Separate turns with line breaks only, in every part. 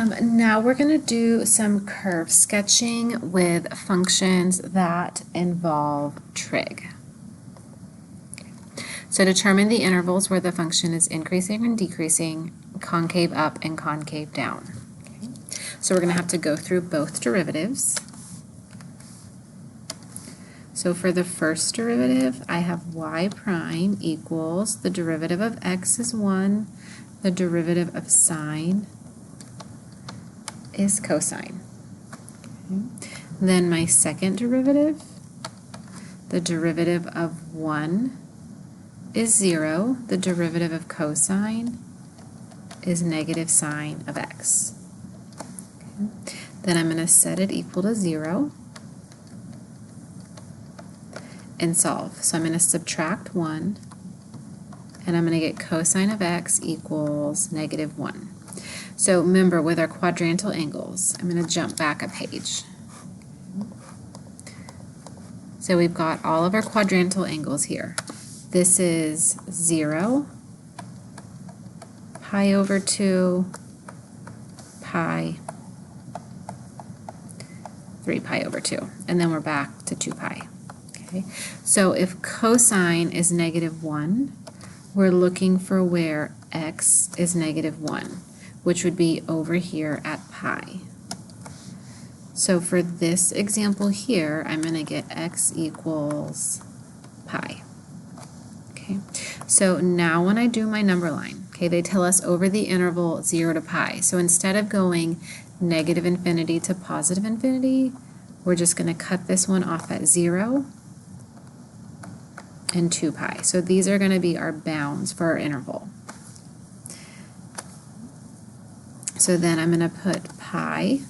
Now we're going to do some curve sketching with functions that involve trig. So determine the intervals where the function is increasing and decreasing, concave up and concave down. Okay. So we're going to have to go through both derivatives. So for the first derivative, I have y prime equals the derivative of x is 1, the derivative of sine is cosine. Okay. Then my second derivative, the derivative of 1 is 0, the derivative of cosine is negative sine of x. Okay. Then I'm going to set it equal to 0 and solve. So I'm going to subtract 1 and I'm going to get cosine of x equals negative 1. So remember, with our quadrantal angles, I'm going to jump back a page. So we've got all of our quadrantal angles here. This is 0, pi over 2, pi, 3 pi over 2, and then we're back to 2 pi. Okay. So if cosine is negative 1, we're looking for where x is negative 1, which would be over here at pi. So for this example here, I'm going to get x equals pi. Okay. So now when I do my number line, okay, they tell us over the interval 0 to pi. So instead of going negative infinity to positive infinity, we're just going to cut this one off at 0 and 2 pi. So these are going to be our bounds for our interval. So then I'm going to put pi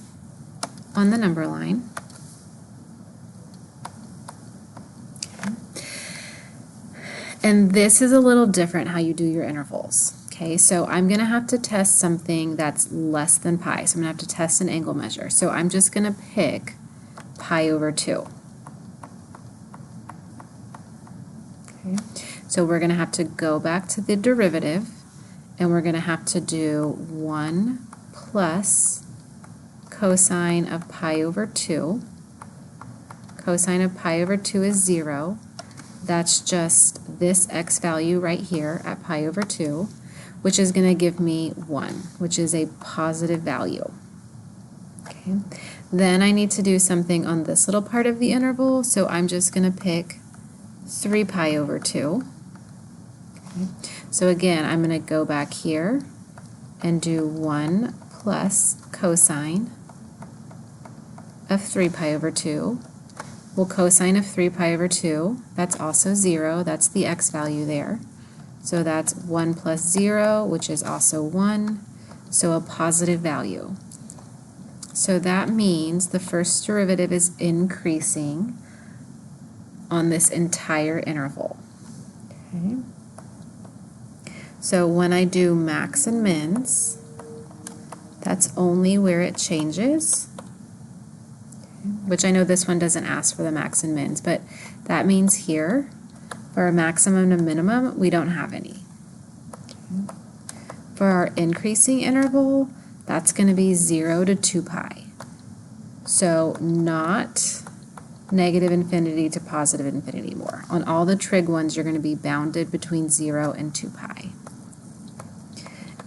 on the number line. Okay. And this is a little different how you do your intervals. Okay, so I'm going to have to test something that's less than pi. So I'm going to have to test an angle measure. So I'm just going to pick pi over 2. Okay. So we're going to have to go back to the derivative and we're going to have to do 1 plus cosine of pi over 2. Cosine of pi over 2 is 0. That's just this x value right here at pi over 2, which is going to give me 1, which is a positive value. Okay. Then I need to do something on this little part of the interval, so I'm just going to pick 3 pi over 2. Okay. So again, I'm going to go back here and do 1 plus cosine of 3 pi over 2. Well, cosine of 3 pi over 2, that's also 0. That's the x value there. So that's 1 plus 0, which is also 1, so a positive value. So that means the first derivative is increasing on this entire interval. Okay. So when I do max and mins, that's only where it changes, which I know this one doesn't ask for the max and mins, but that means here, for our maximum and minimum, we don't have any. Okay. For our increasing interval, that's going to be 0 to 2 pi. So not negative infinity to positive infinity more. On all the trig ones, you're going to be bounded between 0 and 2 pi.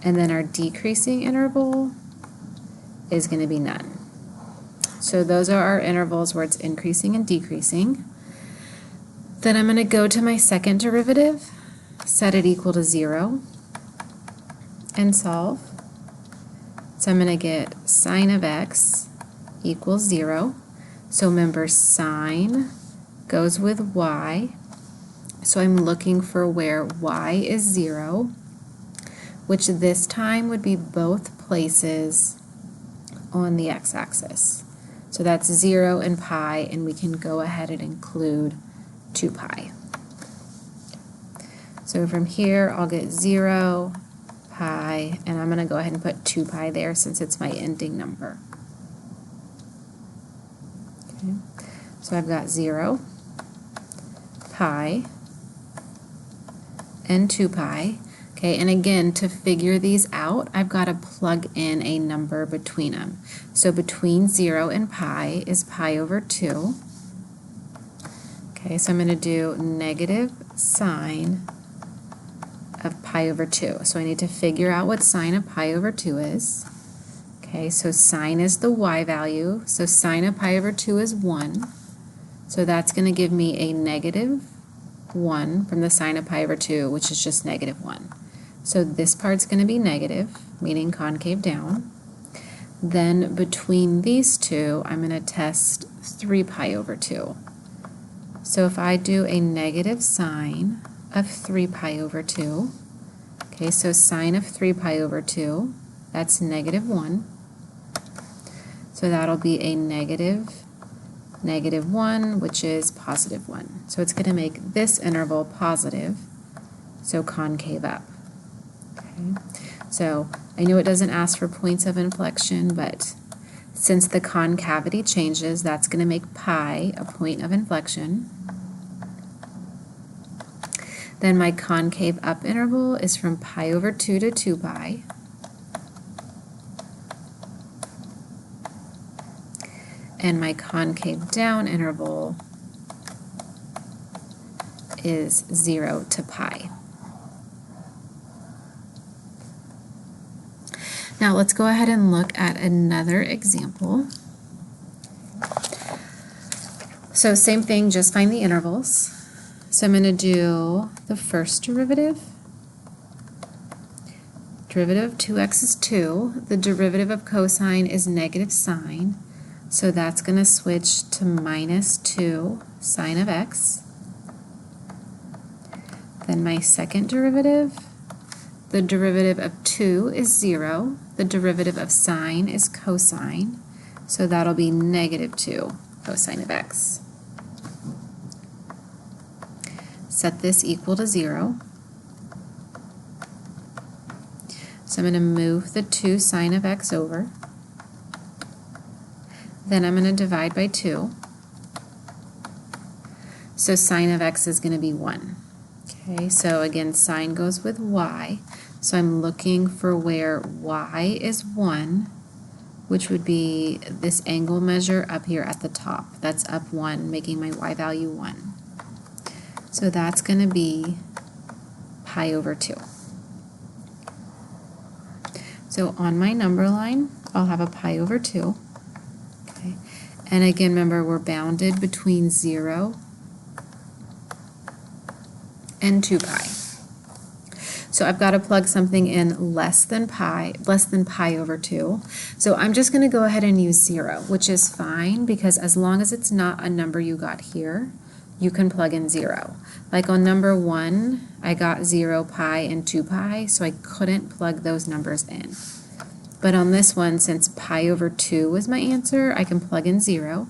And then our decreasing interval is going to be none. So those are our intervals where it's increasing and decreasing. Then I'm going to go to my second derivative, set it equal to 0, and solve. So I'm going to get sine of x equals 0. So remember, sine goes with y. So I'm looking for where y is 0, which this time would be both places on the x-axis. So that's 0 and pi, and we can go ahead and include 2 pi. So from here, I'll get 0, pi, and I'm going to go ahead and put 2 pi there since it's my ending number. Okay. So I've got 0, pi, and 2 pi. Okay, and again, to figure these out, I've got to plug in a number between them. So between 0 and pi is pi over 2. Okay, so I'm going to do negative sine of pi over 2. So I need to figure out what sine of pi over 2 is. Okay, so sine is the y value. So sine of pi over 2 is 1. So that's going to give me a negative 1 from the sine of pi over 2, which is just negative 1. So this part's going to be negative, meaning concave down. Then between these two, I'm going to test 3 pi over 2. So if I do a negative sine of 3 pi over 2, okay, so sine of 3 pi over 2, that's negative 1. So that'll be a negative 1, which is positive 1. So it's going to make this interval positive, so concave up. Okay. So I know it doesn't ask for points of inflection, but since the concavity changes, that's going to make pi a point of inflection. Then my concave up interval is from pi over 2 to 2 pi. And my concave down interval is 0 to pi. Now let's go ahead and look at another example. So same thing, just find the intervals. So I'm going to do the first derivative. Derivative of 2x is 2. The derivative of cosine is negative sine. So that's going to switch to minus 2 sine of x. Then my second derivative, the derivative of 2 is 0. The derivative of sine is cosine. So that'll be negative 2 cosine of x. Set this equal to 0. So I'm going to move the 2 sine of x over. Then I'm going to divide by 2. So sine of x is going to be 1. Okay, so again, sine goes with y. So I'm looking for where y is 1, which would be this angle measure up here at the top. That's up 1, making my y value 1. So that's going to be pi over 2. So on my number line, I'll have a pi over 2. Okay. And again, remember, we're bounded between 0 and 2 pi. So I've got to plug something in less than pi over 2. So I'm just going to go ahead and use 0, which is fine, because as long as it's not a number you got here, you can plug in 0. Like on number 1, I got 0, pi, and 2 pi, so I couldn't plug those numbers in. But on this one, since pi over 2 was my answer, I can plug in 0,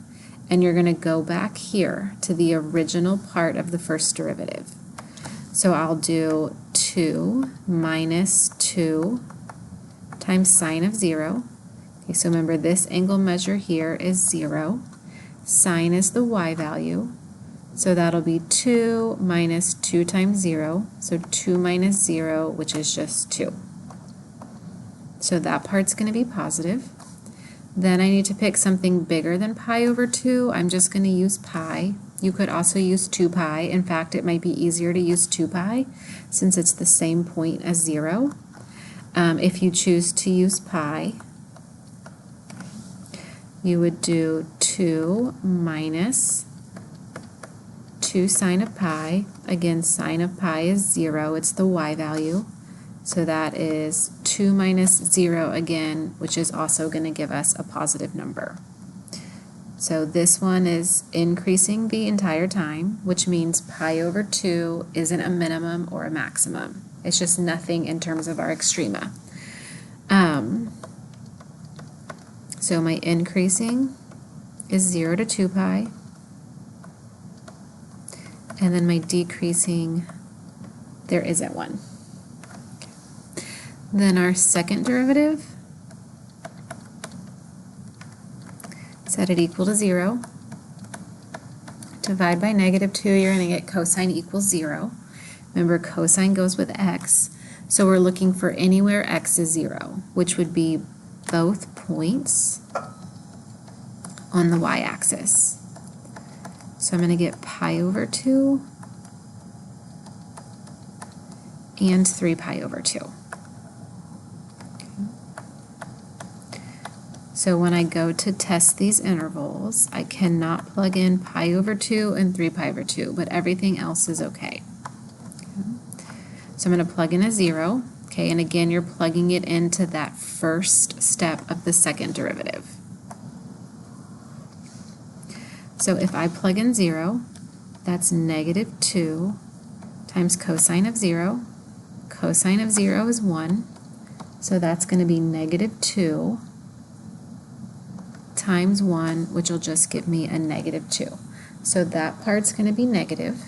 and you're going to go back here to the original part of the first derivative. So I'll do 2 minus 2 times sine of 0. Okay, so remember, this angle measure here is 0. Sine is the y value. So that'll be 2 minus 2 times 0. So 2 minus 0, which is just 2. So that part's going to be positive. Then I need to pick something bigger than pi over 2. I'm just going to use pi. You could also use 2 pi. In fact, it might be easier to use 2 pi since it's the same point as 0. If you choose to use pi, you would do 2 minus 2 sine of pi. Again, sine of pi is 0. It's the y value. So that is 2 minus 0 again, which is also going to give us a positive number. So this one is increasing the entire time, which means pi over 2 isn't a minimum or a maximum. It's just nothing in terms of our extrema. So my increasing is 0 to 2 pi. And then my decreasing, there isn't one. Then our second derivative, set it equal to 0. Divide by negative 2, you're going to get cosine equals 0. Remember, cosine goes with x. So we're looking for anywhere x is 0, which would be both points on the y-axis. So I'm going to get pi over 2 and 3 pi over 2. So when I go to test these intervals, I cannot plug in pi over 2 and 3 pi over 2, but everything else is okay. So I'm going to plug in a 0, okay, and again you're plugging it into that first step of the second derivative. So if I plug in 0, that's negative 2 times cosine of 0. Cosine of 0 is 1, so that's going to be negative 2 times 1, which will just give me a negative 2. So that part's going to be negative.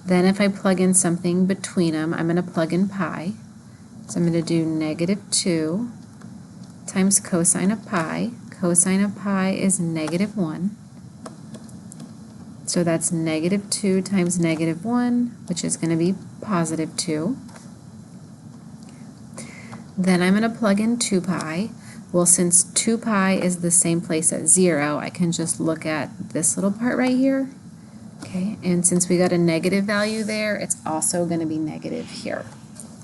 Then if I plug in something between them, I'm going to plug in pi. So I'm going to do negative 2 times cosine of pi. Cosine of pi is negative 1. So that's negative 2 times negative 1, which is going to be positive 2. Then I'm going to plug in 2 pi. Well, since 2 pi is the same place as 0, I can just look at this little part right here. Okay, and since we got a negative value there, it's also going to be negative here.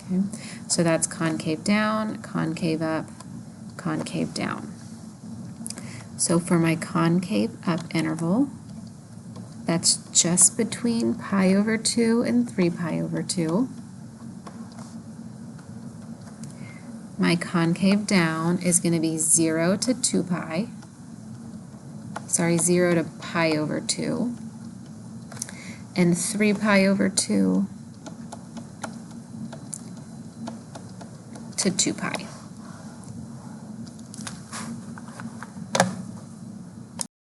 Okay, so that's concave down, concave up, concave down. So for my concave up interval, that's just between pi over 2 and 3 pi over 2. My concave down is going to be 0 to 2 pi. Sorry, 0 to pi over 2. And 3 pi over 2 to 2 pi.